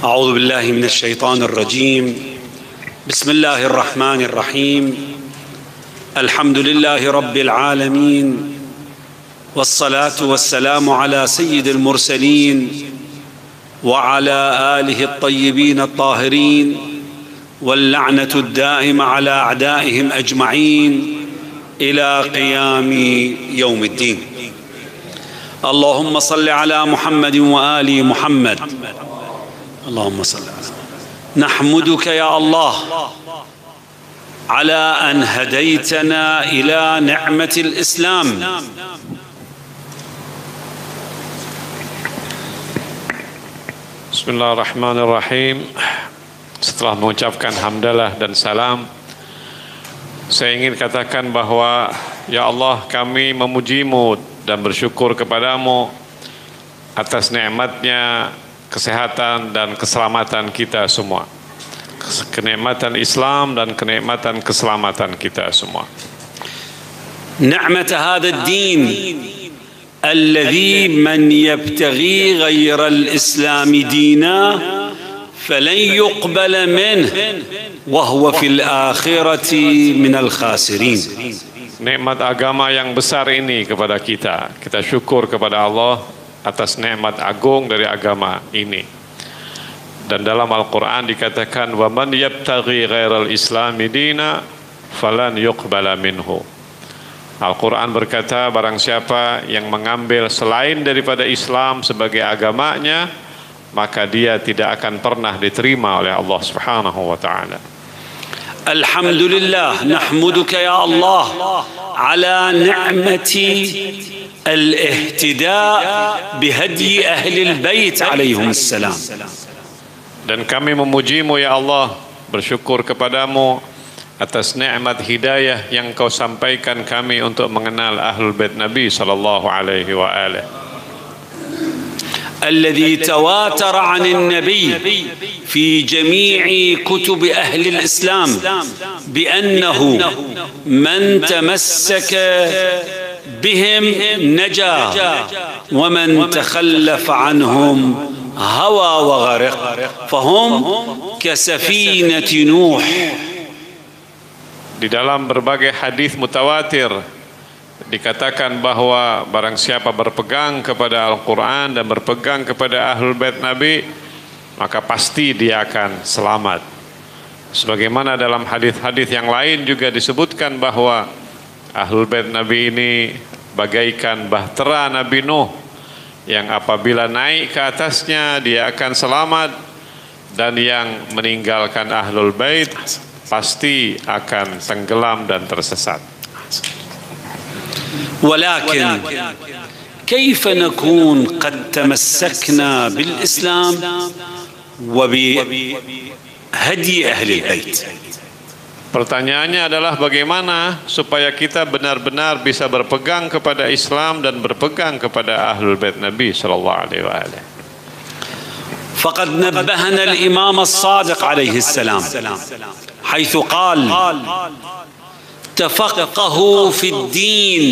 أعوذ بالله من الشيطان الرجيم. بسم الله الرحمن الرحيم. الحمد لله رب العالمين، والصلاة والسلام على سيد المرسلين وعلى آله الطيبين الطاهرين، واللعنة الدائمة على أعدائهم أجمعين إلى قيام يوم الدين. اللهم صل على محمد وآل محمد. اللهم صل على محمد. نحمدك يا الله على أن هديتنا إلى نعمة الإسلام، Bismillahirrahmanirrahim. Setelah mengucapkan hamdalah dan salam, saya ingin katakan bahwa ya Allah, kami memuji-Mu dan bersyukur kepadamu atas nikmatnya kesehatan dan keselamatan kita semua, kenikmatan Islam dan kenikmatan keselamatan kita semua. نعمة هذا الدين الذي من يبتغي غير الإسلام دينا فلن يقبل منه وهو في الآخرة من الخاسرين. Nikmat agama yang besar ini kepada kita. Kita syukur kepada Allah atas nikmat agung dari agama ini. Dan dalam Al-Quran dikatakan, وَمَنْ يَبْتَغِي غَيْرَ الْإِسْلَامِ دِينًا فَلَنْ يُقْبَلَ مِنْهُ. Al-Quran berkata, barang siapa yang mengambil selain daripada Islam sebagai agamanya, maka dia tidak akan pernah diterima oleh Allah Subhanahu wa ta'ala. Alhamdulillah, nahmuduka ya Allah ala ni'mati al-ihtidaa bihadyi ahli al-bait alaihim salam. Dan kami memuji-Mu ya Allah, bersyukur kepadamu atas nikmat hidayah yang Kau sampaikan kami untuk mengenal Ahlul Bait Nabi sallallahu alaihi wa alihi. الذي تواتر عن النبي في جميع كتب أهل الإسلام بأنه من تمسك بهم نجا ومن تخلف عنهم هوى وغرق فهم كسفينة نوح. Di dalam berbagai hadis mutawatir dikatakan bahwa barang siapa berpegang kepada Al-Quran dan berpegang kepada Ahlul Bait Nabi, maka pasti dia akan selamat. Sebagaimana dalam hadis-hadis yang lain juga disebutkan bahwa Ahlul Bait Nabi ini bagaikan bahtera Nabi Nuh, yang apabila naik ke atasnya dia akan selamat, dan yang meninggalkan Ahlul Bait pasti akan tenggelam dan tersesat. ولكن كيف نكون قد تمسكنا بالإسلام وبهدي أهل البيت؟ Pertanyaannya adalah bagaimana supaya kita benar-benar bisa berpegang kepada Islam dan berpegang kepada Ahlul Bait Nabi sallallahu alaihi wasallam. فقد نبهنا الإمام الصادق عليه السلام حيث قال: تفقهوا في الدين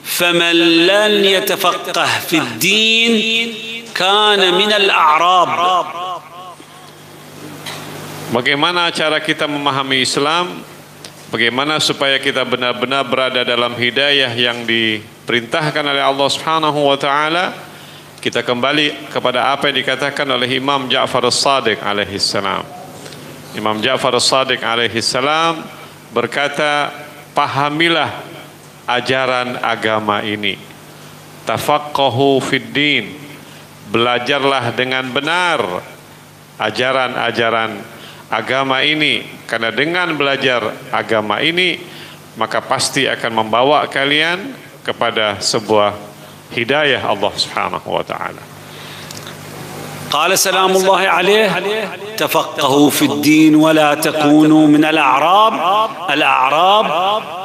فمن لن يتفقه في الدين كان من الأعراب. Bagaimana cara kita memahami Islam? Bagaimana supaya kita benar-benar berada dalam hidayah yang diperintahkan oleh Allah Subhanahu wa taala? Kita kembali kepada apa yang dikatakan oleh Imam Ja'far as-Sadiq alaihi salam. Imam Ja'far as-Sadiq alaihi salam berkata, pahamilah ajaran agama ini. Tafaqahu fid din, belajarlah dengan benar ajaran-ajaran agama ini, karena dengan belajar agama ini maka pasti akan membawa kalian kepada sebuah hidayah Allah Subhanahu wa taala. قال سلام الله عليه: تفقهوا في الدين ولا تكونوا من الأعراب. الأعراب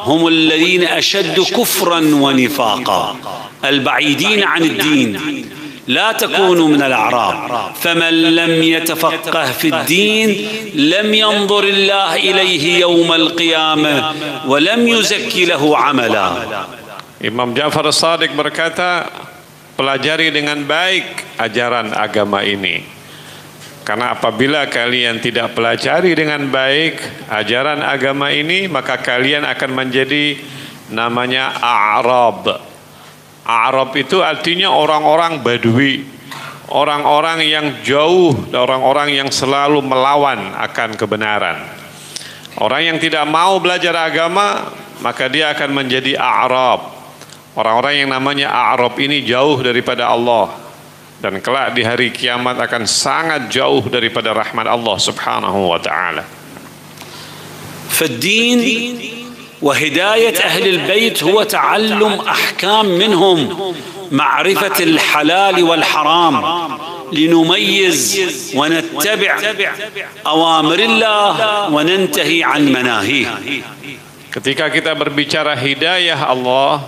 هم الذين أشد كفرا ونفاقا، البعيدين عن الدين. لا تكونوا من الأعراب، فمن لم يتفقه في الدين لم ينظر الله إليه يوم القيامة ولم يزكي له عملا. Imam Ja'far as-Sadiq berkata, pelajari dengan baik ajaran agama ini. Karena apabila kalian tidak pelajari dengan baik ajaran agama ini, maka kalian akan menjadi namanya A'rab. A'rab itu artinya orang-orang Badui, orang-orang yang jauh, orang-orang yang selalu melawan akan kebenaran. Orang yang tidak mau belajar agama, maka dia akan menjadi A'rab. Orang-orang yang namanya A'rab ini jauh daripada Allah, dan kelak di hari kiamat akan sangat jauh daripada rahmat Allah subhanahu wa ta'ala. فالدين وهداية أهل البيت هو تعلم أحكام منهم، معرفة الحلال والحرام، لنميز ونتبع أوامر الله وننتهي عن مناهيه. Ketika kita berbicara hidayah Allah,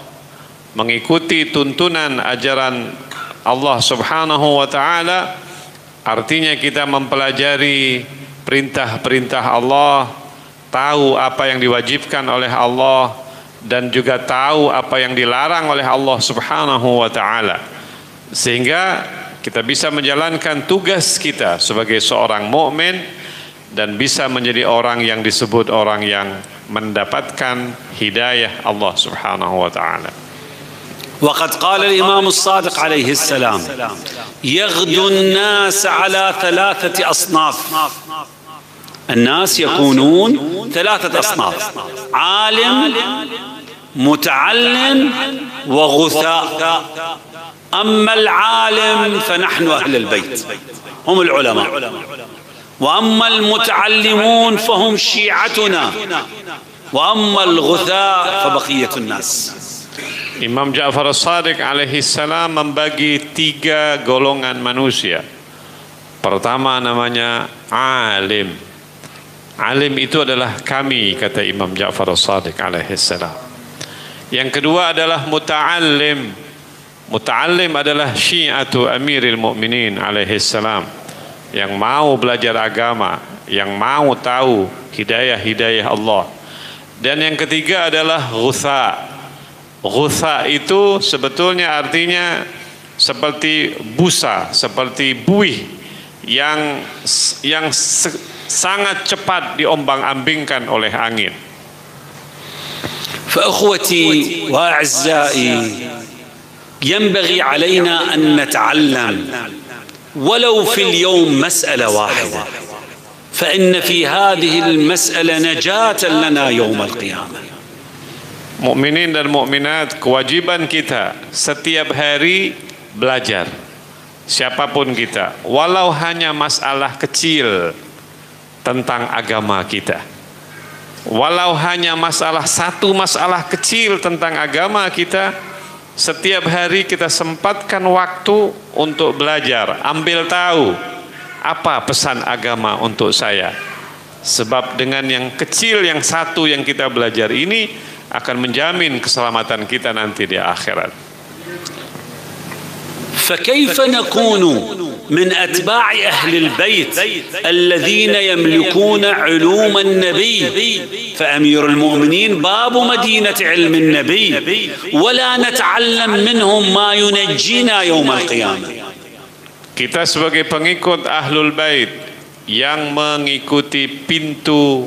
mengikuti tuntunan ajaran Allah subhanahu wa ta'ala, artinya kita mempelajari perintah-perintah Allah, tahu apa yang diwajibkan oleh Allah, dan juga tahu apa yang dilarang oleh Allah subhanahu wa ta'ala, sehingga kita bisa menjalankan tugas kita sebagai seorang mukmin dan bisa menjadi orang yang disebut orang yang mendapatkan hidayah Allah subhanahu wa ta'ala. وقد قال الإمام الصادق عليه السلام: يغدو الناس على ثلاثة أصناف. الناس يكونون ثلاثة أصناف: عالم، متعلم، وغثاء. أما العالم فنحن أهل البيت، هم العلماء. وأما المتعلمون فهم شيعتنا، وأما الغثاء فبقية الناس. Imam Ja'far As-Shadiq alaihi salam membagi 3 golongan manusia. Pertama namanya alim. Alim itu adalah kami, kata Imam Ja'far As-Shadiq alaihi salam. Yang kedua adalah muta'allim. Muta'allim adalah syi'atu Amiril Mu'minin alaihi salam, yang mau belajar agama, yang mau tahu hidayah-hidayah Allah. Dan yang ketiga adalah ghutha. Ghutha itu sebetulnya artinya seperti busa, seperti buih yang sangat cepat diombang-ambingkan oleh angin. فأخوتي وأعزائي، ينبغي علينا أن نتعلم ولو في اليوم مسألة واحدة، فإن في هذه المسألة نجاة لنا يوم القيامة. Mukminin dan mukminat, kewajiban kita setiap hari belajar, siapapun kita, walau hanya masalah kecil tentang agama kita, walau hanya satu masalah kecil tentang agama kita, setiap hari kita sempatkan waktu untuk belajar, ambil tahu apa pesan agama untuk saya. Sebab dengan yang kecil, yang satu yang kita belajar ini akan menjamin keselamatan kita nanti di akhirat. فكيف نكون من أتباع أهل البيت الذين يملكون علوم النبي، فأمير المؤمنين باب مدينة علم النبي، ولا نتعلم منهم ما ينجينا يوم القيامة. Kita sebagai pengikut Ahlul Bait yang mengikuti pintu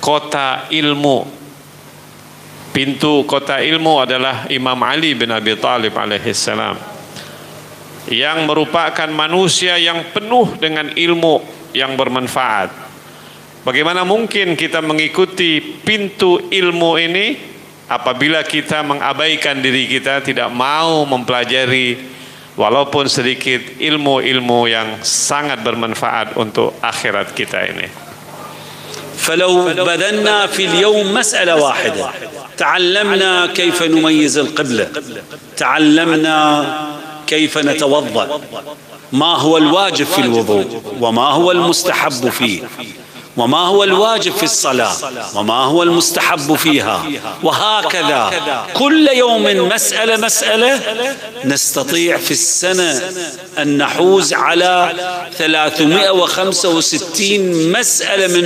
kota ilmu. Pintu kota ilmu adalah Imam Ali bin Abi Thalib alaihissalam, yang merupakan manusia yang penuh dengan ilmu yang bermanfaat. Bagaimana mungkin kita mengikuti pintu ilmu ini apabila kita mengabaikan diri kita, tidak mau mempelajari walaupun sedikit ilmu-ilmu yang sangat bermanfaat untuk akhirat kita ini. فلو بذلنا في اليوم مسألة واحدة، تعلمنا كيف نميز القبلة، تعلمنا كيف نتوضأ، ما هو الواجب في الوضوء، وما هو المستحب فيه، وما هو الواجب في الصلاة، وما هو المستحب فيها، وهكذا كل يوم مسألة، نستطيع في السنة أن نحوز على 365 مسألة من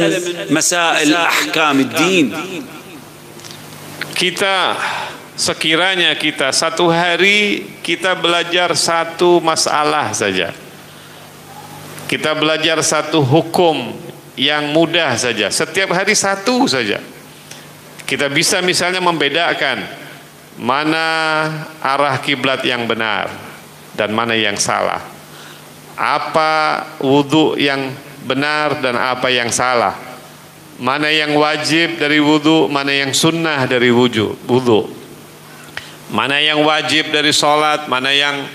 مسائل أحكام الدين. Kita sekiranya kita satu hari kita belajar satu masalah saja, kita belajar satu hukum yang mudah saja, setiap hari satu saja. Kita bisa misalnya membedakan mana arah kiblat yang benar dan mana yang salah, apa wudhu yang benar dan apa yang salah, mana yang wajib dari wudhu, mana yang sunnah dari wudhu, mana yang wajib dari sholat, mana yang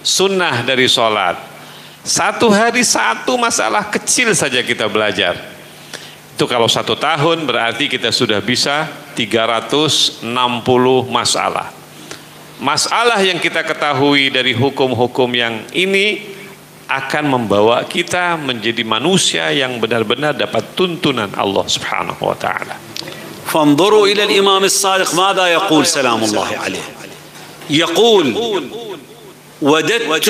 sunnah dari sholat. Satu hari satu masalah kecil saja kita belajar. Itu kalau 1 tahun berarti kita sudah bisa 360 masalah. Masalah yang kita ketahui dari hukum-hukum yang ini akan membawa kita menjadi manusia yang benar-benar dapat tuntunan Allah Subhanahu wa taala. فانظروا إلى الإمام الصادق ماذا يقول سلام الله عليه. يقول: وددت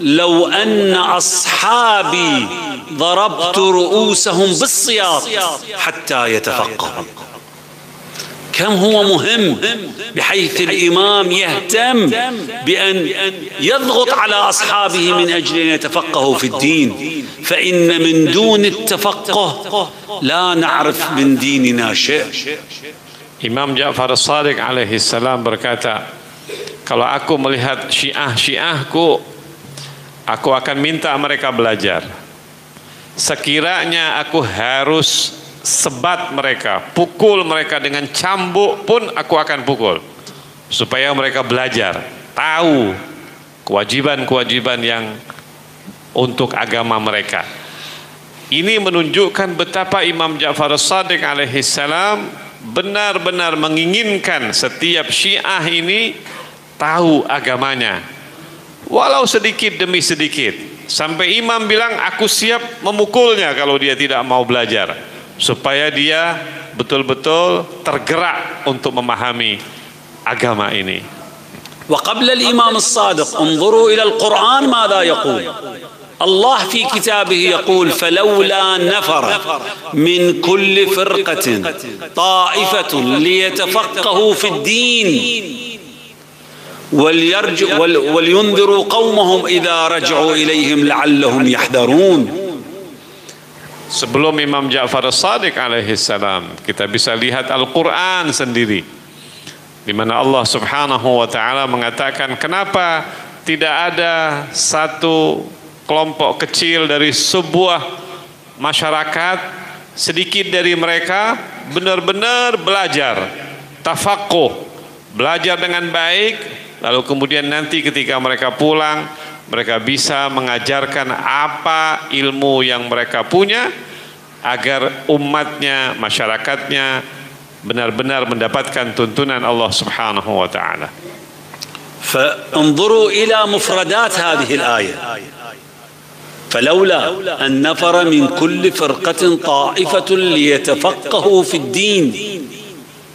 لو أن أصحابي ضربت رؤوسهم بالسياط حتى يتفقهوا. كم هو مهم بحيث الإمام يهتم بأن يضغط على أصحابه من أجل أن يتفقهوا في الدين، فإن من دون التفقه لا نعرف من ديننا شيء. Imam Ja'far As-Shadiq alaihi salam berkata, kalau aku melihat syiahku, aku akan minta mereka belajar. Sekiranya aku harus sebat mereka, pukul mereka dengan cambuk pun aku akan pukul, supaya mereka belajar, tahu kewajiban-kewajiban yang untuk agama mereka. Ini menunjukkan betapa Imam Ja'far As-Shadiq alaihi salam benar-benar menginginkan setiap Syiah ini tahu agamanya, walau sedikit demi sedikit, sampai imam bilang aku siap memukulnya kalau dia tidak mau belajar, supaya dia betul-betul tergerak untuk memahami agama ini. وقبل الإمام الصادق انظروا إلى القرآن ماذا يقول. الله في كتابه يقول: فلولا نفر من كل فرقة طائفة ليتفقهوا في الدين ولينذروا قومهم إذا رجعوا إليهم لعلهم يحذرون. Sebelum Imam Ja'far As-Shadiq alaihi salam, kita bisa lihat Al-Quran sendiri, di mana Allah Subhanahu wa taala mengatakan, kenapa tidak ada satu kelompok kecil dari sebuah masyarakat, sedikit dari mereka benar-benar belajar, tafaqquh, belajar dengan baik, lalu kemudian nanti ketika mereka pulang, mereka bisa mengajarkan apa ilmu yang mereka punya, agar umatnya, masyarakatnya benar-benar mendapatkan tuntunan Allah Subhanahu wa taala. فانظروا إلى مفردات هذه الآية: فلولا أن نفر من كل فرقة طائفة ليتفقهوا في الدين.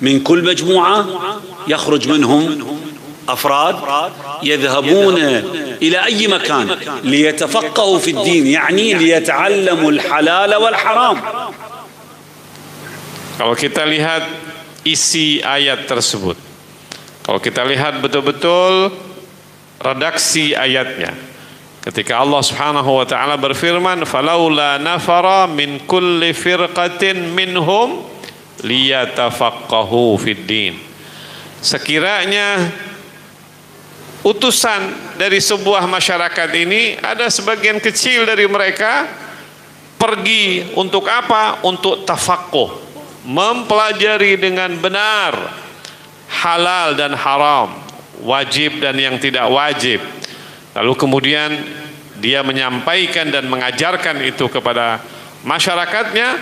من كل مجموعة يخرج منهم أفراد يذهبون إلى أي مكان ليتفقهوا في الدين، يعني ليتعلموا الحلال والحرام. Kalau kita lihat isi ayat tersebut, kalau kita lihat betul-betul redaksi ayatnya, ketika Allah Subhanahu wa taala berfirman, falaula nafara min kulli firqatin minhum liyatafaqahu fid din. Sekiranya utusan dari sebuah masyarakat ini, ada sebagian kecil dari mereka pergi untuk apa? Untuk tafaqquh, mempelajari dengan benar halal dan haram, wajib dan yang tidak wajib. Lalu kemudian dia menyampaikan dan mengajarkan itu kepada masyarakatnya,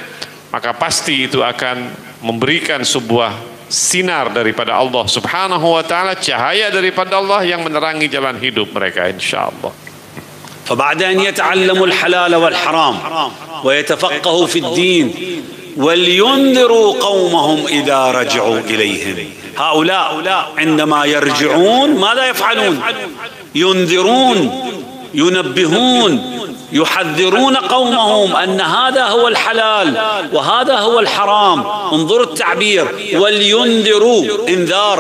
maka pasti itu akan memberikan sebuah sinar daripada Allah Subhanahu wa taala, cahaya daripada Allah yang menerangi jalan hidup mereka, insyaallah. فبعد أن يتعلموا الحلال والحرام ويتفقهوا في الدين ولينذروا قومهم إذا رجعوا إليهم. هؤلاء عندما يرجعون ماذا يفعلون؟ ينذرون، ينبهون، يحذرون قومهم أن هذا هو الحلال وهذا هو الحرام. انظروا التعبير: ولينذروا، انذار.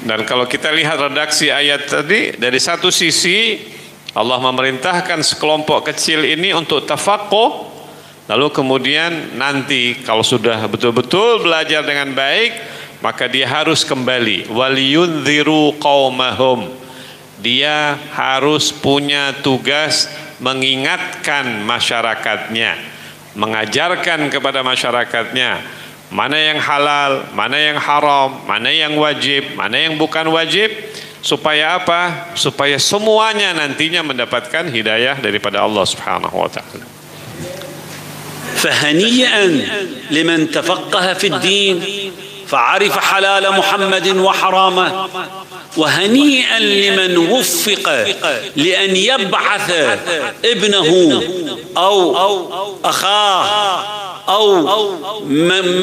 Dan kalau kita lihat redaksi ayat tadi, dari satu sisi Allah memerintahkan sekelompok kecil ini untuk tafaqquh, lalu kemudian nanti kalau sudah betul-betul belajar dengan baik, maka dia harus kembali. Waliyundziru qaumahum. Dia harus punya tugas mengingatkan masyarakatnya, mengajarkan kepada masyarakatnya mana yang halal, mana yang haram, mana yang wajib, mana yang bukan wajib. Supaya apa? Supaya semuanya nantinya mendapatkan hidayah daripada Allah Subhanahu wa taala. فهنيئا لمن تفقه في الدين فعرف حلال محمد وحرامه، وهنيئا لمن وفق لأن يبعث ابنه أو أخاه أو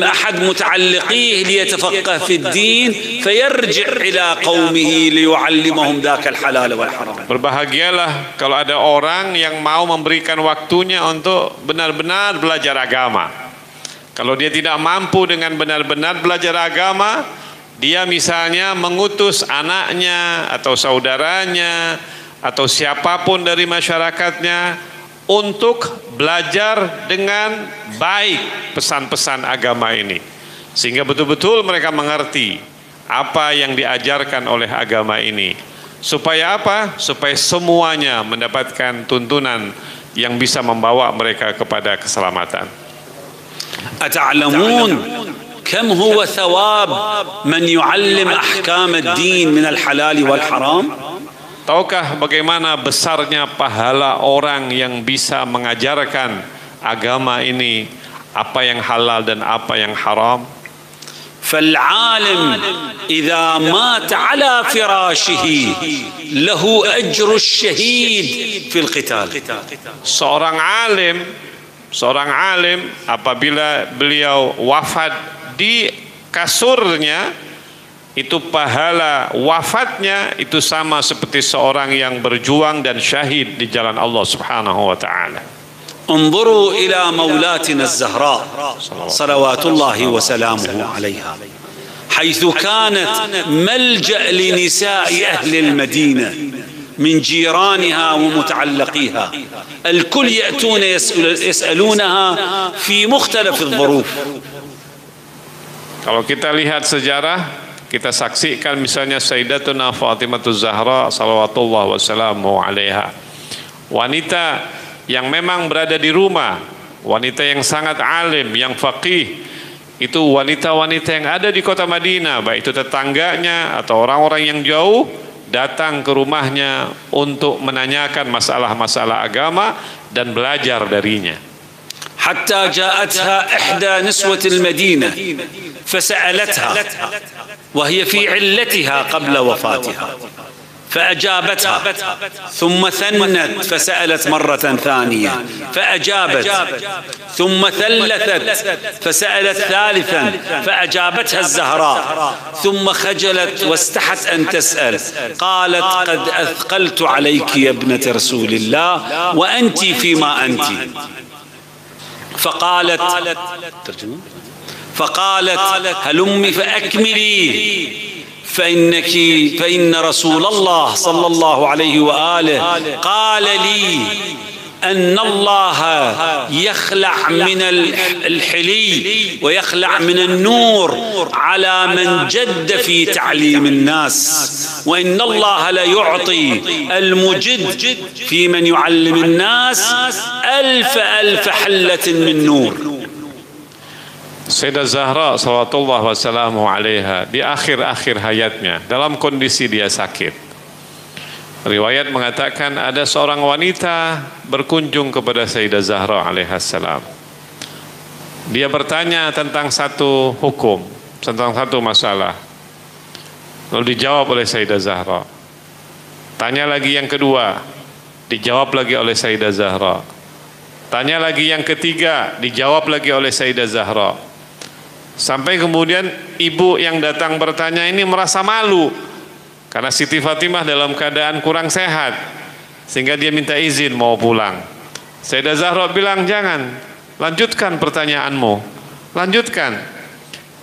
أحد متعلقيه ليتفقه في الدين فيرجع إلى قومه ليعلمهم ذاك الحلال والحرام. Berbahagialah kalau ada orang yang mau memberikan waktunya untuk benar-benar belajar agama. Kalau dia tidak mampu dengan benar-benar belajar agama, dia misalnya mengutus anaknya atau saudaranya atau siapapun dari masyarakatnya untuk belajar dengan baik pesan-pesan agama ini, sehingga betul-betul mereka mengerti apa yang diajarkan oleh agama ini. Supaya apa? Supaya semuanya mendapatkan tuntunan yang bisa membawa mereka kepada keselamatan. أتعلمون كم هو ثواب من يعلم أحكام الدين من الحلال والحرام؟ Tahukah bagaimana besarnya pahala orang yang bisa mengajarkan agama ini, apa yang halal dan apa yang haram? فالعالم إذا مات على فراشه له أجر الشهيد في القتال. Seorang alim apabila beliau wafat di kasurnya, itu pahala wafatnya itu sama seperti seorang yang berjuang dan syahid di jalan Allah Subhanahu wa taala. انظروا إلى مولاتنا الزهراء صلوات الله وسلامه عليها، حيث كانت ملجأ لنساء أهل المدينة من جيرانها ومتعلقيها، الكل يأتون يسألونها في مختلف الظروف. Kalau kita lihat sejarah, kita saksikan misalnya Sayyidatuna Fatimah Zahra salawatullah wassalamu alaiha, wanita yang memang berada di rumah, wanita yang sangat alim, yang faqih. Itu wanita-wanita yang ada di kota Madinah, baik itu tetangganya atau orang-orang yang jauh, datang ke rumahnya untuk menanyakan masalah-masalah agama dan belajar darinya. حتى جاءتها إحدى نسوة المدينة فسألتها وهي في علتها قبل وفاتها فأجابتها، ثم ثنت فسألت مرة ثانية فأجابت، ثم ثلثت فسألت ثالثا فأجابتها الزهراء، ثم خجلت واستحت أن تسأل، قالت قد أثقلت عليك يا ابنة رسول الله وأنت فيما أنت. فقالت هلمي فأكملي فإن رسول الله صلى الله عليه وآله قال لي أن الله يخلع من الحلي ويخلع من النور على من جد في تعليم الناس، وإن الله لا يعطي المجد في من يعلم الناس ألف حلة من نور. Sayyidah Zahra salawatullah wassalamu alaiha di akhir-akhir hayatnya dalam kondisi dia sakit, riwayat mengatakan ada seorang wanita berkunjung kepada Sayyidah Zahra alaihissalam. Dia bertanya tentang satu hukum, tentang satu masalah, lalu dijawab oleh Sayyidah Zahra. Tanya lagi yang kedua, dijawab lagi oleh Sayyidah Zahra. Tanya lagi yang ketiga, dijawab lagi oleh Sayyidah Zahra. Sampai kemudian ibu yang datang bertanya ini merasa malu karena Siti Fatimah dalam keadaan kurang sehat, sehingga dia minta izin mau pulang. Sayyidah Zahra bilang, jangan, lanjutkan pertanyaanmu, lanjutkan.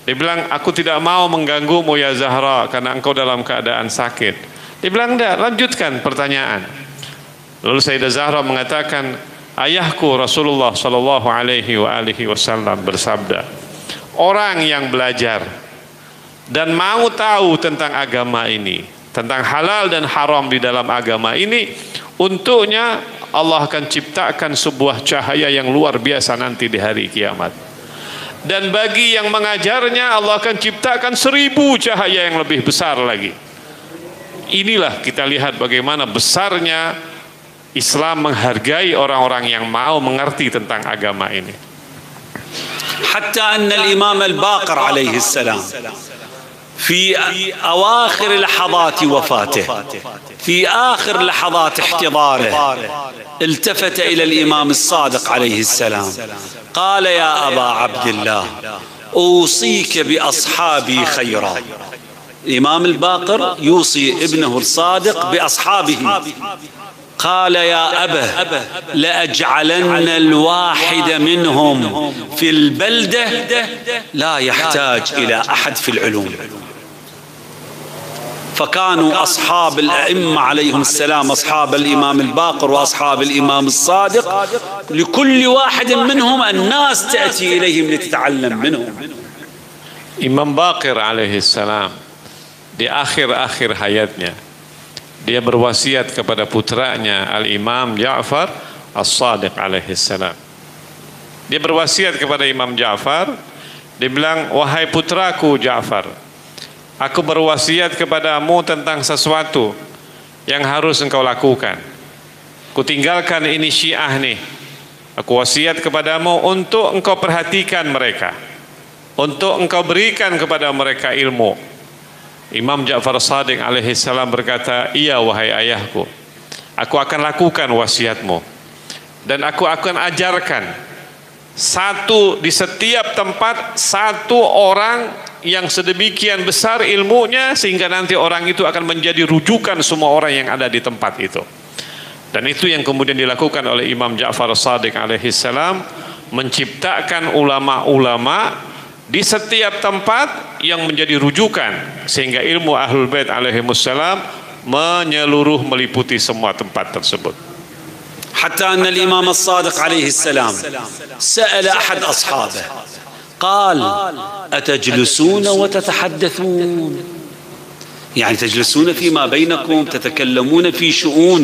Dia bilang, aku tidak mau mengganggumu ya Zahra karena engkau dalam keadaan sakit. Dia bilang, enggak, lanjutkan pertanyaan. Lalu Sayyidah Zahra mengatakan, ayahku Rasulullah Shallallahu Alaihi Wasallam bersabda, orang yang belajar dan mau tahu tentang agama ini, tentang halal dan haram di dalam agama ini, untuknya Allah akan ciptakan sebuah cahaya yang luar biasa nanti di hari kiamat. Dan bagi yang mengajarnya, Allah akan ciptakan 1000 cahaya yang lebih besar lagi. Inilah kita lihat bagaimana besarnya Islam menghargai orang-orang yang mau mengerti tentang agama ini. Hatta anna al-Imam al-Baqir alayhi salam في أواخر لحظات وفاته، في آخر لحظات احتضاره، التفت إلى الإمام الصادق عليه السلام قال يا أبا عبد الله أوصيك بأصحابي خيرا. الإمام الباقر يوصي ابنه الصادق بأصحابه. قال يا أبه لأجعلن الواحد منهم في البلدة لا يحتاج إلى أحد في العلوم. فكانوا أصحاب الأئمة عليهم السلام أصحاب الإمام الباقر وأصحاب الإمام الصادق لكل واحد منهم الناس تأتي إليهم لتتعلم منهم. Imam Baqir alaihi salam di akhir-akhir hayatnya dia berwasiat kepada putranya Al-Imam Ja'far As-Sadiq alaihi salam. Dia berwasiat kepada Imam Ja'far, dia bilang, wahai putraku Ja'far, aku berwasiat kepadamu tentang sesuatu yang harus engkau lakukan. Kutinggalkan ini Syiah nih. Aku wasiat kepadamu untuk engkau perhatikan mereka, untuk engkau berikan kepada mereka ilmu. Imam Ja'far As-Sadiq alaihi salam berkata, iya wahai ayahku, aku akan lakukan wasiatmu dan aku akan ajarkan di setiap tempat satu orang yang sedemikian besar ilmunya sehingga nanti orang itu akan menjadi rujukan semua orang yang ada di tempat itu. Dan itu yang kemudian dilakukan oleh Imam Ja'far As-Sadiq alaihi salam, menciptakan ulama-ulama di setiap tempat yang menjadi rujukan sehingga ilmu Ahlul Bait alaihimussalam menyeluruh meliputi semua tempat tersebut. حتى أن الإمام الصادق عليه السلام سأل أحد أصحابه قال أتجلسون وتتحدثون، يعني تجلسون فيما بينكم تتكلمون في شؤون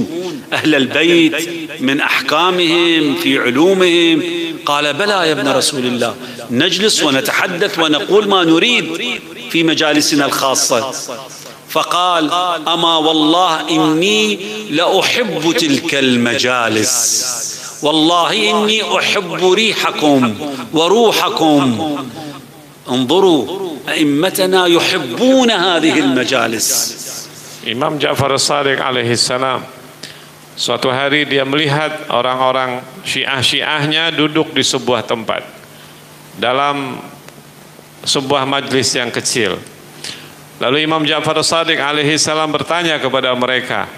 أهل البيت من أحكامهم في علومهم؟ قال بلى يا ابن رسول الله، نجلس ونتحدث ونقول ما نريد في مجالسنا الخاصة. فقال أما والله إني لأحب تلك المجالس، والله إني أحب ريحكم وروحكم. انظروا أئمتنا يحبون هذه المجالس. Imam Ja'far As-Sadiq alaihi salam suatu hari dia melihat orang-orang Syiah-Syiahnya duduk di sebuah tempat dalam sebuah majlis yang kecil. Lalu Imam Ja'far As-Sadiq alaihi salam bertanya kepada mereka,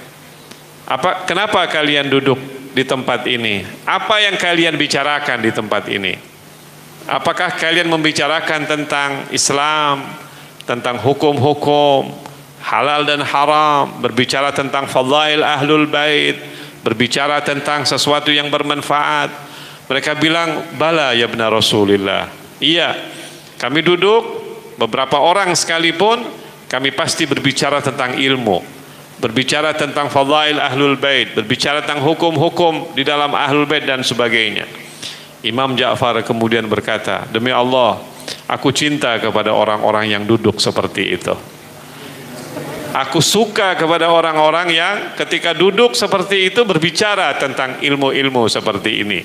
kenapa kalian duduk di tempat ini? Apa yang kalian bicarakan di tempat ini? Apakah kalian membicarakan tentang Islam, tentang hukum-hukum halal dan haram, berbicara tentang fadail Ahlul Bait, berbicara tentang sesuatu yang bermanfaat? Mereka bilang, bala ya ibn Rasulillah, iya, kami duduk beberapa orang sekalipun kami pasti berbicara tentang ilmu, berbicara tentang fadail Ahlul Bait, berbicara tentang hukum-hukum di dalam Ahlul Bait dan sebagainya. Imam Ja'far kemudian berkata, demi Allah, aku cinta kepada orang-orang yang duduk seperti itu. Aku suka kepada orang-orang yang ketika duduk seperti itu berbicara tentang ilmu-ilmu seperti ini.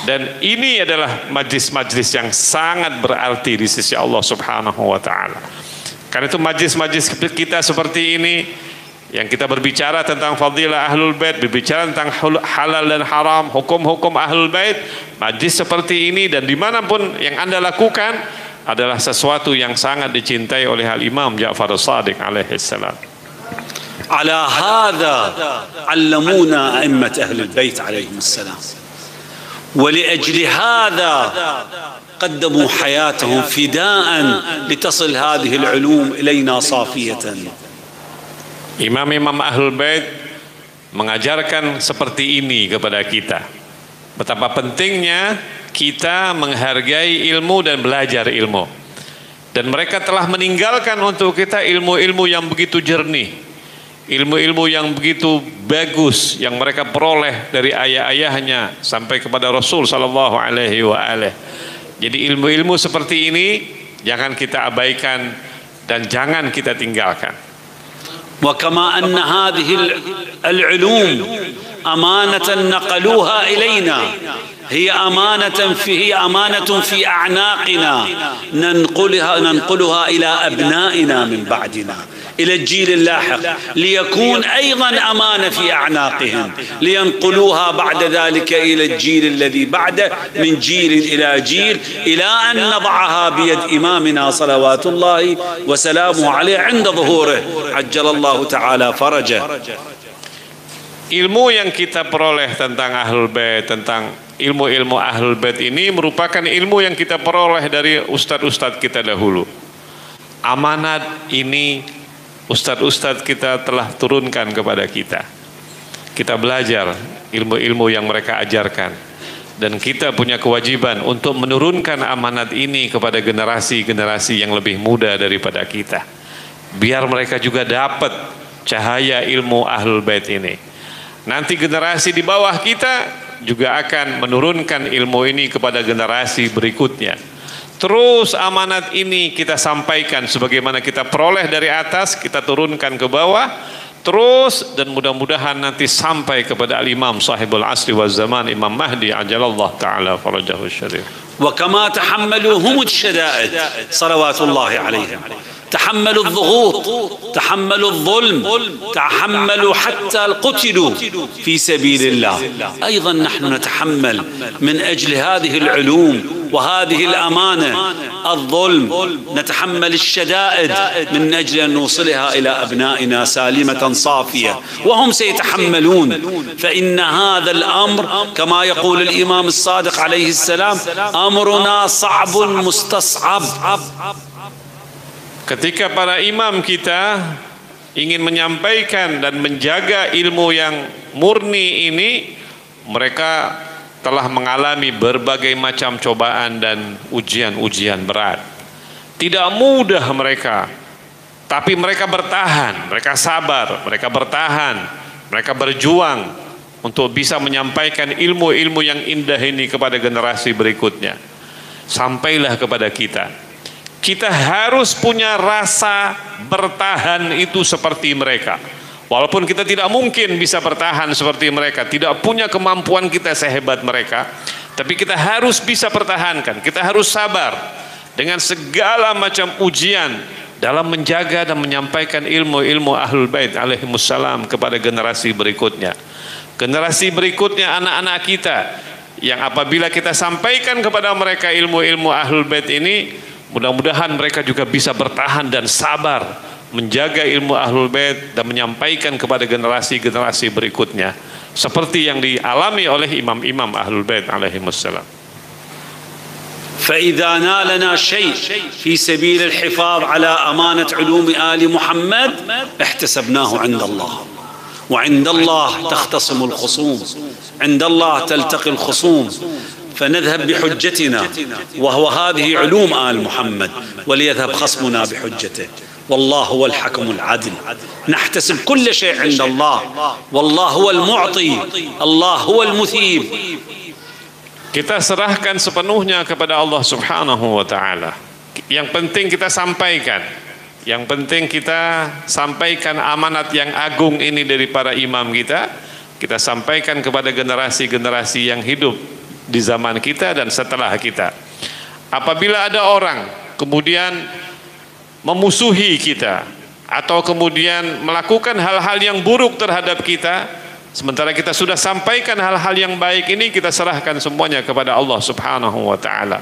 Dan ini adalah majlis-majlis yang sangat berarti di sisi Allah Subhanahu wa ta'ala. Karena itu majlis-majlis kita seperti ini, yang kita berbicara tentang fadilah Ahlul Bait, berbicara tentang halal dan haram, hukum-hukum Ahlul Bait, majlis seperti ini dan dimanapun yang Anda lakukan adalah sesuatu yang sangat dicintai oleh Al-Imam Ja'far As-Sadiq alaihi salam. على هذا علمونا أئمة أهل البيت عليهم السلام، ولأجل هذا قدموا حياتهم فداء لتصل هذه العلوم إلينا صافية. Imam-imam Ahlul Bait mengajarkan seperti ini kepada kita. Betapa pentingnya kita menghargai ilmu dan belajar ilmu. Dan mereka telah meninggalkan untuk kita ilmu-ilmu yang begitu jernih, ilmu-ilmu yang begitu bagus yang mereka peroleh dari ayah-ayahnya sampai kepada Rasul sallallahu alaihi wasallam. Jadi ilmu-ilmu seperti ini jangan kita abaikan dan jangan kita tinggalkan. وكما أن هذه العلوم أمانة نقلوها إلينا، هي أمانة في أعناقنا ننقلها إلى أبنائنا من بعدنا، إلى الجيل اللاحق، ليكون أيضا أمانة في أعناقهم، لينقلوها بعد ذلك إلى الجيل الذي بعده، من جيل إلى جيل، إلى أن نضعها بيد إمامنا صلوات الله وسلامه عليه عند ظهوره عجل الله تعالى فرجه. Ilmu yang kita peroleh tentang Ahlul Bait, tentang ilmu-ilmu Ahlul Bait ini merupakan ilmu yang kita peroleh dari ustadz-ustadz kita dahulu. Amanat ini ustadz-ustadz kita telah turunkan kepada kita. Kita belajar ilmu-ilmu yang mereka ajarkan, dan kita punya kewajiban untuk menurunkan amanat ini kepada generasi-generasi yang lebih muda daripada kita, biar mereka juga dapat cahaya ilmu Ahlul Bait ini. Nanti generasi di bawah kita juga akan menurunkan ilmu ini kepada generasi berikutnya. Terus amanat ini kita sampaikan sebagaimana kita peroleh dari atas, kita turunkan ke bawah terus, dan mudah-mudahan nanti sampai kepada al-Imam Sahibul Asri wal Zaman, Imam Mahdi ajalallahu ta'ala farajahu syarif. وكما تحملوا هم الشدائد صلوات الله عليهم، تحملوا الضغوط، تحملوا الظلم، تحملوا حتى قتلوا في سبيل الله. أيضا نحن نتحمل من أجل هذه العلوم وهذه الأمانة الظلم، نتحمل الشدائد من أجل أن نوصلها إلى أبنائنا سالمة صافية، وهم سيتحملون. فإن هذا الأمر كما يقول الإمام الصادق عليه السلام أمرنا صعب مستصعب. Ketika para imam kita ingin menyampaikan dan menjaga ilmu yang murni ini, mereka telah mengalami berbagai macam cobaan dan ujian-ujian berat. Tidak mudah mereka, tapi mereka bertahan, mereka sabar, mereka bertahan, mereka berjuang untuk bisa menyampaikan ilmu-ilmu yang indah ini kepada generasi berikutnya. Sampailah kepada kita. Kita harus punya rasa bertahan itu seperti mereka. Walaupun kita tidak mungkin bisa bertahan seperti mereka, tidak punya kemampuan kita sehebat mereka, tapi kita harus bisa pertahankan. Kita harus sabar dengan segala macam ujian dalam menjaga dan menyampaikan ilmu-ilmu Ahlul Bait alaihimussalam kepada generasi berikutnya. Generasi berikutnya, anak-anak kita, yang apabila kita sampaikan kepada mereka ilmu-ilmu Ahlul Bait ini, mudah-mudahan mereka juga bisa bertahan dan sabar menjaga ilmu Ahlul Bait dan menyampaikan kepada generasi-generasi berikutnya seperti yang dialami oleh imam-imam Ahlul Bait alaihimussalam. فإذا نالنا شيء في سبيل الحفاظ على أمانة علوم آل محمد احتسبناه عند الله، وعند الله تختصم الخصوم، عند الله تلتقي الخصوم، فنذهب بحجتنا وهو هذه علوم آل محمد، وليذهب خصمنا بحجته. والله هو الحكم العدل، نحتسب كل شيء عند الله، والله هو المعطي، الله هو المثيب. Kita serahkan sepenuhnya kepada Allah Subhanahu wa taala. Yang penting kita sampaikan. Yang penting kita sampaikan amanat yang agung ini dari para imam kita. Kita sampaikan kepada generasi-generasi yang hidup di zaman kita dan setelah kita. Apabila ada orang kemudian memusuhi kita atau kemudian melakukan hal-hal yang buruk terhadap kita, sementara kita sudah sampaikan hal-hal yang baik ini, kita serahkan semuanya kepada Allah Subhanahu wa taala.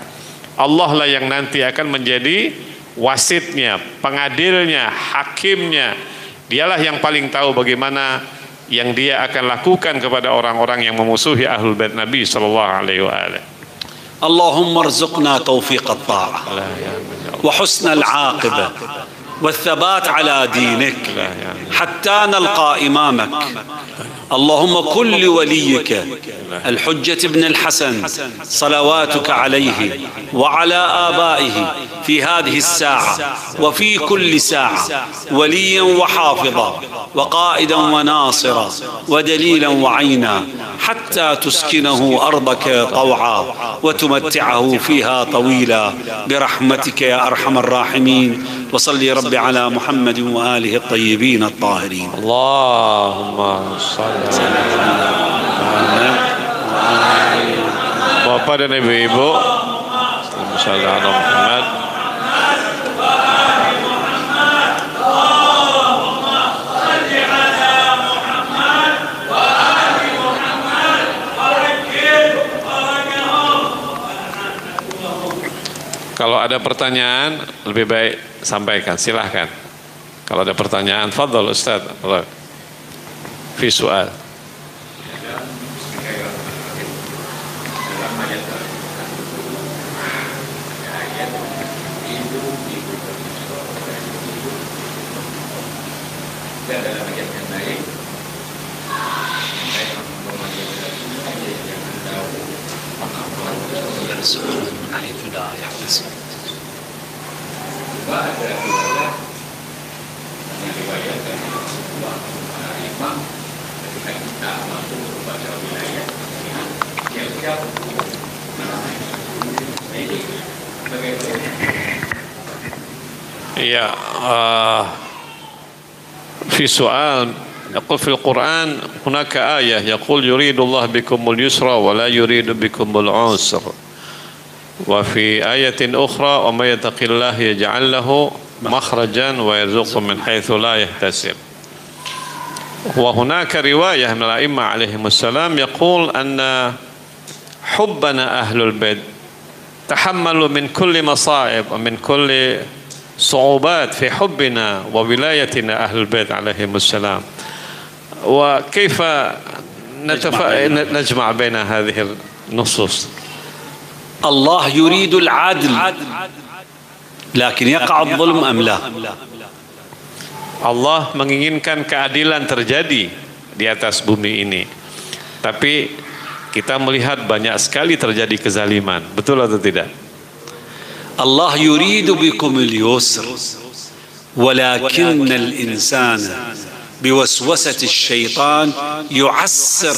Allah lah yang nanti akan menjadi wasitnya, pengadilnya, hakimnya. Dialah yang paling tahu bagaimana yang dia akan lakukan kepada orang-orang yang memusuhi Ahlul Bait Nabi sallallahu alaihi wasallam. اللهم ارزقنا توفيق الطاعة وحسن العاقبة والثبات على دينك حتى نلقى إمامك. اللهم كن لوليك الحجة بن الحسن صلواتك عليه وعلى آبائه في هذه الساعة وفي كل ساعة وليا وحافظا وقائدا وناصرا ودليلا وعينا حتى تسكنه أرضك طوعا وتمتعه فيها طويلا برحمتك يا أرحم الراحمين. وصلي ربي على محمد وآله الطيبين الطاهرين. اللهم صل على Muhammad. Bapak dan Ibu-ibu, sallallahu alaihi Muhammad. Kalau ada pertanyaan lebih baik sampaikan, silahkan. Kalau ada pertanyaan, fadhal Ustaz. Fi soal. Ya, في سؤال يقول في القرآن هناك آية يقول يريد الله بكم اليسر ولا يريد بكم العسر وفي آية أخرى ومن يتق الله يجعل له مخرجا ويرزقه من حيث لا يحتسب. وهناك رواية من الأئمة عليهم السلام يقول أن حبنا أهل البيت تحملوا من كل مصائب ومن كل صعوبات في حبنا وولايتنا أهل البيت عليهم السلام. وكيف نجمع بين هذه النصوص؟ الله يريد العدل لكن يقع الظلم أم لا؟ Allah menginginkan keadilan terjadi di atas bumi ini. Tapi kita melihat banyak sekali terjadi kezaliman. Betul atau tidak? الله يريد بكم اليسر ولكن الإنسان بوسوسة الشيطان يعسر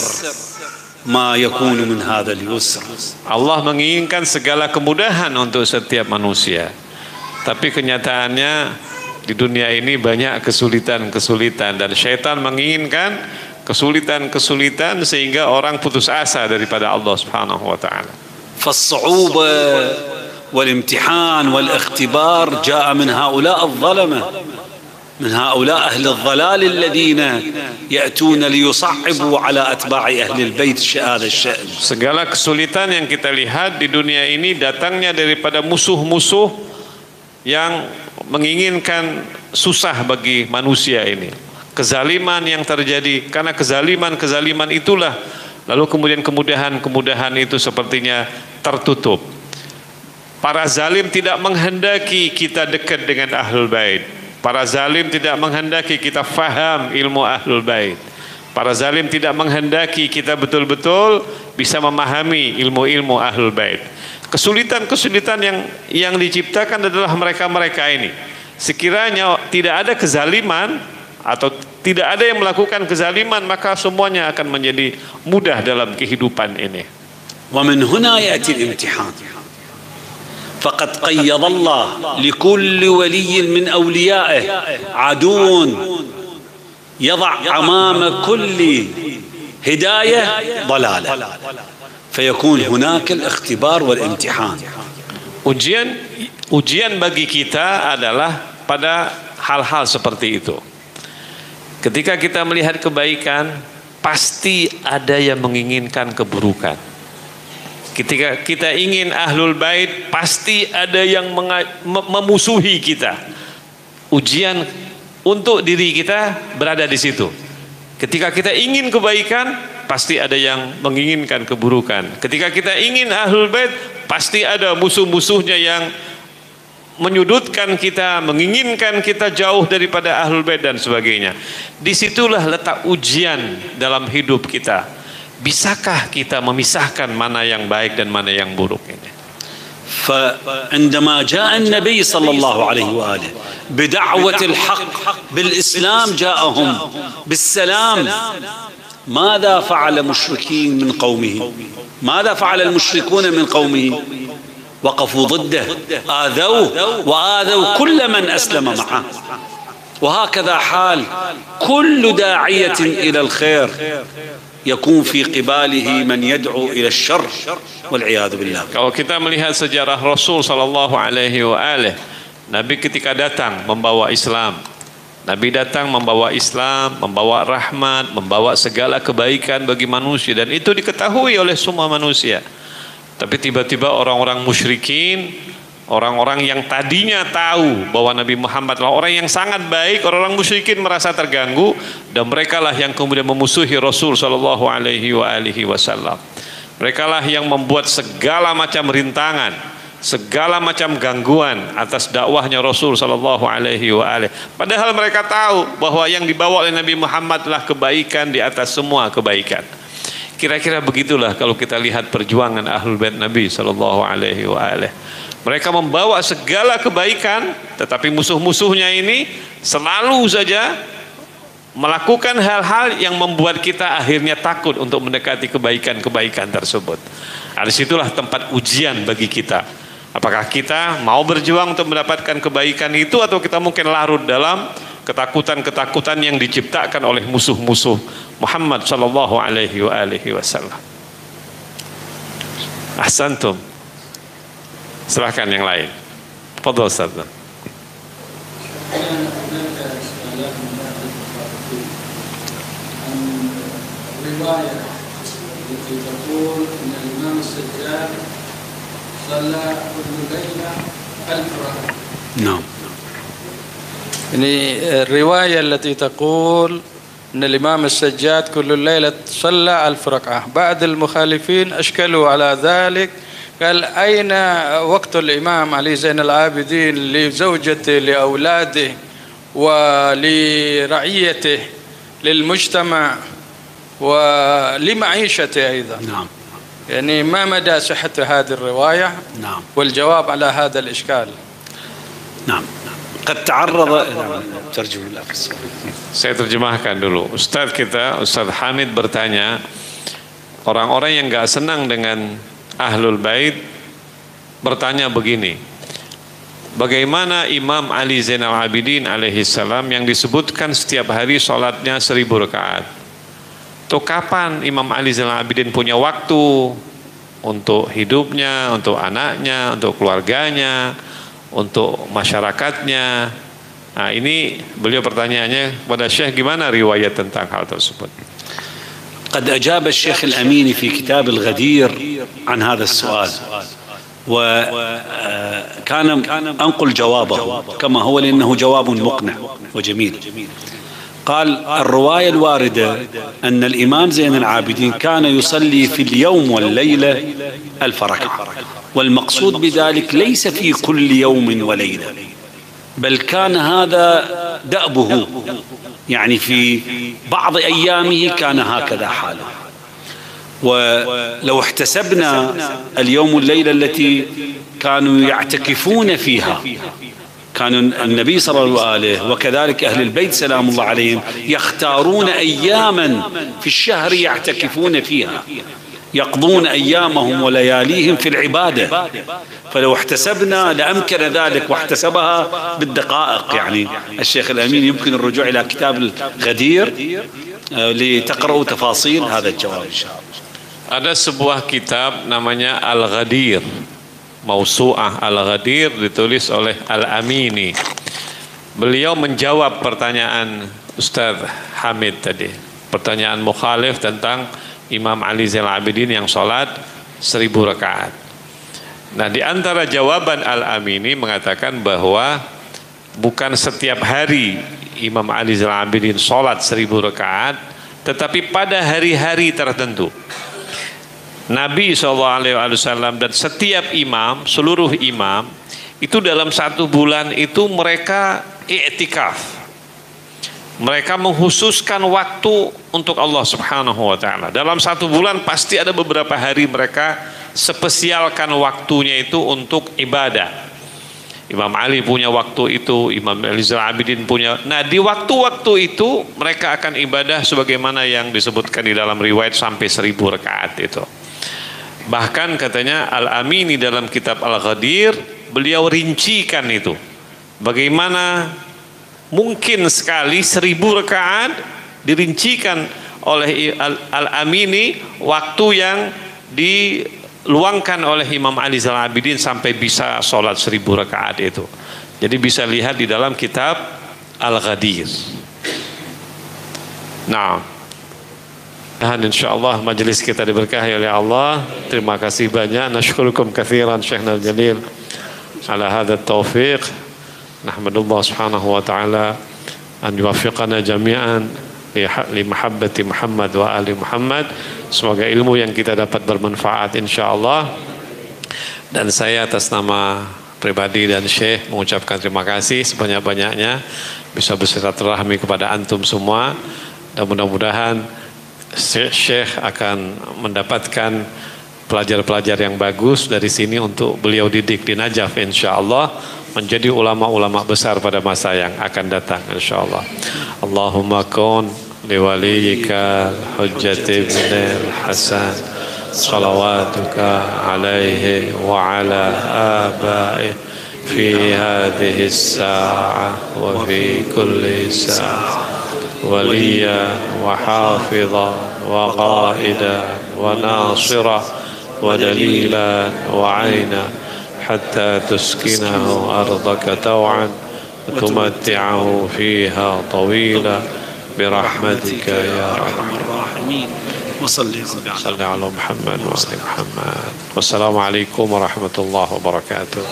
ما يكون من هذا اليسر. Allah menginginkan segala kemudahan untuk setiap manusia. Tapi kenyataannya di dunia ini banyak kesulitan-kesulitan dan syaitan menginginkan kesulitan-kesulitan sehingga orang putus asa daripada Allah Subhanahu wa taala. فالصعوبة والامتحان والاختبار جاء من هؤلاء الظلمة من هؤلاء أهل الضلال الذين يأتون ليصعبوا على أتباع أهل البيت هذا الشأن. Segala kesulitan yang kita lihat di dunia ini datangnya daripada musuh-musuh yang menginginkan susah bagi manusia ini. Kezaliman yang terjadi karena kezaliman itulah lalu kemudian kemudahan itu sepertinya tertutup. Para zalim tidak menghendaki kita dekat dengan Ahlul Bait. Para zalim tidak menghendaki kita faham ilmu Ahlul Bait. Para zalim tidak menghendaki kita betul-betul bisa memahami ilmu-ilmu Ahlul Bait. Kesulitan-kesulitan yang diciptakan adalah mereka-mereka ini. Sekiranya tidak ada kezaliman atau tidak ada yang melakukan kezaliman, maka semuanya akan menjadi mudah dalam kehidupan ini. ومن هنا يأتي الامتحان. فقد قيض الله لكل ولي من أوليائه عدو يضع أمام كل هداية ضلالة فيكون هناك الاختبار والامتحان. Ujian bagi kita adalah pada hal-hal seperti itu. Ketika kita melihat kebaikan, pasti ada yang menginginkan keburukan. Ketika kita ingin Ahlul Bait, pasti ada yang memusuhi kita. Ujian untuk diri kita berada di situ. Ketika kita ingin kebaikan, pasti ada yang menginginkan keburukan. Ketika kita ingin Ahlul Bait, pasti ada musuh-musuhnya yang menyudutkan kita, menginginkan kita jauh daripada Ahlul Bait dan sebagainya. Disitulah letak ujian dalam hidup kita. Bisakah kita memisahkan mana yang baik dan mana yang buruk ini? فعندما جاء النبي صلى الله عليه وآله بدعوة الحق بالإسلام جاءهم بالسلام، ماذا فعل المشركين من قومه؟ ماذا فعل المشركون من قومه؟ وقفوا ضده، آذوه وآذوا كل من أسلم معه. وهكذا حال كل داعية إلى الخير، يكون في قباله من يدعو إلى الشر والعياذ بالله. Kalau kita melihat sejarah Rasul sallallahu alaihi wasallam, Nabi ketika datang membawa Islam, Nabi datang membawa Islam, membawa rahmat, membawa segala kebaikan bagi manusia, dan itu diketahui oleh semua manusia. Tapi tiba-tiba orang-orang musyrikin, orang-orang yang tadinya tahu bahwa Nabi Muhammad adalah orang yang sangat baik, orang-orang musyrikin merasa terganggu, dan merekalah yang kemudian memusuhi Rasul sallallahu alaihi wasallam. Merekalah yang membuat segala macam rintangan, segala macam gangguan atas dakwahnya Rasul sallallahu alaihi wasallam. Padahal mereka tahu bahwa yang dibawa oleh Nabi Muhammad adalah kebaikan di atas semua kebaikan. Kira-kira begitulah kalau kita lihat perjuangan Ahlul Bait Nabi sallallahu alaihi wasallam. Mereka membawa segala kebaikan, tetapi musuh-musuhnya ini selalu saja melakukan hal-hal yang membuat kita akhirnya takut untuk mendekati kebaikan-kebaikan tersebut. Nah, disitulah tempat ujian bagi kita. Apakah kita mau berjuang untuk mendapatkan kebaikan itu, atau kita mungkin larut dalam ketakutan-ketakutan yang diciptakan oleh musuh-musuh Muhammad sallallahu alaihi wasallam. Ahsantum. Silahkan yang lain. Fadhal Ustaz. الرواية التي تقول أن الإمام السجاد صلى كل ليلة 1000 ركعة. نعم. يعني الرواية التي تقول أن الإمام السجاد كل ليلة صلى 1000 ركعة، بعض المخالفين أشكلوا على ذلك، قال أين وقت الإمام علي زين العابدين لزوجته لأولاده ولرعيته للمجتمع ولمعيشته أيضا. نعم. يعني ما مدى صحة هذه الرواية؟ نعم. والجواب على هذا الإشكال. نعم. قد تعرض. ترجمة الأخ. Saya terjemahkan dulu. Ustaz kita, Ustaz Hamid bertanya, orang-orang yang gak senang dengan Ahlul Bait bertanya begini, bagaimana Imam Ali Zainal Abidin alaihi salam yang disebutkan setiap hari sholatnya 1000 rakaat? Tuh kapan Imam Ali Zainal Abidin punya waktu untuk hidupnya, untuk anaknya, untuk keluarganya, untuk masyarakatnya? Nah, ini beliau pertanyaannya kepada Syekh, gimana riwayat tentang hal tersebut? قد أجاب الشيخ الأميني في كتاب الغدير عن هذا السؤال، وكان أنقل جوابه كما هو لأنه جواب مقنع وجميل. قال: الرواية الواردة أن الإمام زين العابدين كان يصلي في اليوم والليلة 1000 ركعة، والمقصود بذلك ليس في كل يوم وليلة، بل كان هذا دأبه، يعني في بعض أيامه كان هكذا حاله. ولو احتسبنا اليوم والليلة التي كانوا يعتكفون فيها، كان النبي صلى الله عليه وكذلك أهل البيت سلام الله عليهم يختارون أياما في الشهر يعتكفون فيها، يقضون أيامهم ولياليهم في العبادة. فلو احتسبنا لأمكن ذلك، واحتسبها بالدقائق. يعني الشيخ الأمين يمكن الرجوع إلى كتاب الغدير لتقرأوا تفاصيل هذا الجواب إن شاء الله. Ada sebuah kitab namanya Al-Ghadir, Mausu'ah Al-Ghadir, ditulis oleh Al-Amini. Beliau menjawab pertanyaan Ustaz Hamid tadi, pertanyaan mukhalif tentang Imam Ali Zainal Abidin yang sholat 1000 rakaat. Nah, di antara jawaban Al-Amini mengatakan bahwa bukan setiap hari Imam Ali Zainal Abidin sholat 1000 rakaat, tetapi pada hari-hari tertentu. Nabi SAW dan setiap imam, seluruh imam itu dalam 1 bulan itu mereka i'tikaf. Mereka menghususkan waktu untuk Allah Subhanahu wa taala. Dalam 1 bulan pasti ada beberapa hari mereka spesialkan waktunya itu untuk ibadah. Imam Ali punya waktu itu, Imam Ali Zainal Abidin punya. Nah, di waktu-waktu itu mereka akan ibadah sebagaimana yang disebutkan di dalam riwayat sampai 1000 rakaat itu. Bahkan katanya Al-Amini dalam kitab Al-Ghadir, beliau rincikan itu. Bagaimana mungkin sekali 1000 rakaat dirincikan oleh Al-Amini waktu yang diluangkan oleh Imam Ali Zainal Abidin sampai bisa sholat 1000 rakaat itu. Jadi bisa lihat di dalam kitab Al-Ghadir. Nah, dan insyaallah majelis kita diberkahi oleh Allah. Terima kasih banyak. Nasykurukum katsiran Syekhna Jalil ala hadha taufiq. Nahmadullah subhanahu wa ta'ala an yuwaffiqana jami'an li mahabbati Muhammad wa ali Muhammad. Semoga ilmu yang kita dapat bermanfaat insyaallah. Dan saya atas nama pribadi dan Syekh mengucapkan terima kasih sebanyak-banyaknya bisa bersilaturahmi kepada antum semua, dan mudah-mudahan Syekh akan mendapatkan pelajar-pelajar yang bagus dari sini untuk beliau didik di Najaf insyaallah, menjadi ulama-ulama besar pada masa yang akan datang insyaallah. Allahumma kun liwaliyika hujjati ibnil Hasan salawatuka alaihi wa ala abai fi hadhihi as-sa'ah wa fi kulli sa'ah وليا وحافظا وقائدا وناصرا ودليلا وعينا حتى تسكنه أرضك طوعا وتمتعه فيها طويلا برحمتك يا أرحم الراحمين وصل على محمد وعلى محمد. والسلام عليكم ورحمة الله وبركاته.